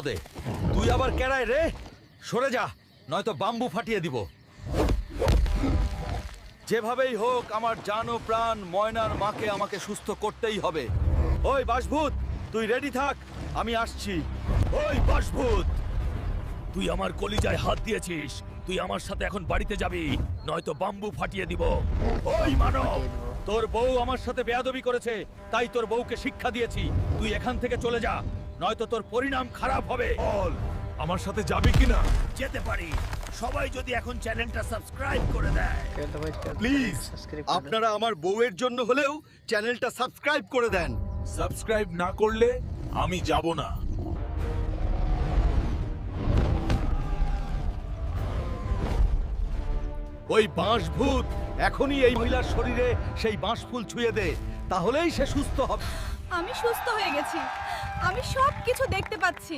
দে। তুই আবার কেড়ায় রে? সরে যা, নয়তো বাম্বু ফাটিয়ে দিব। যেভাবেই হোক আমার জান ও প্রাণ ময়নার মাকে আমাকে সুস্থ করতেই হবে। ওই বাসভূত, তুই রেডি থাক, আমি আসছি। ওই বাসভূত, তুই আমার কলিজায় হাত দিয়েছিস, তুই আমার সাথে এখন বাড়িতে যাবি, নয়তো বাম্বু ফাটিয়ে দিব। ওই মানব, তোর বউ আমার সাথে বেয়াদবি করেছে, তাই তোর বউকে শিক্ষা দিয়েছি। তুই এখান থেকে চলে যা, নয়তো তোর পরিণাম খারাপ হবে। বল আমার সাথে যাবি কিনা? যেতে পারি, সবাই যদি এখন চ্যানেলটা সাবস্ক্রাইব করে দেয়। প্লিজ আপনারা আমার বউয়ের জন্য হলেও চ্যানেলটা সাবস্ক্রাইব করে দেন। সাবস্ক্রাইব না করলে আমি যাব না। ওই বাঁশভূত, এখনই এই মহিলার শরীরে সেই বাঁশফুল ছুঁয়ে দে, তাহলেই সে সুস্থ হবে। আমি সুস্থ হয়ে গেছি, আমি সব কিছু দেখতে পাচ্ছি।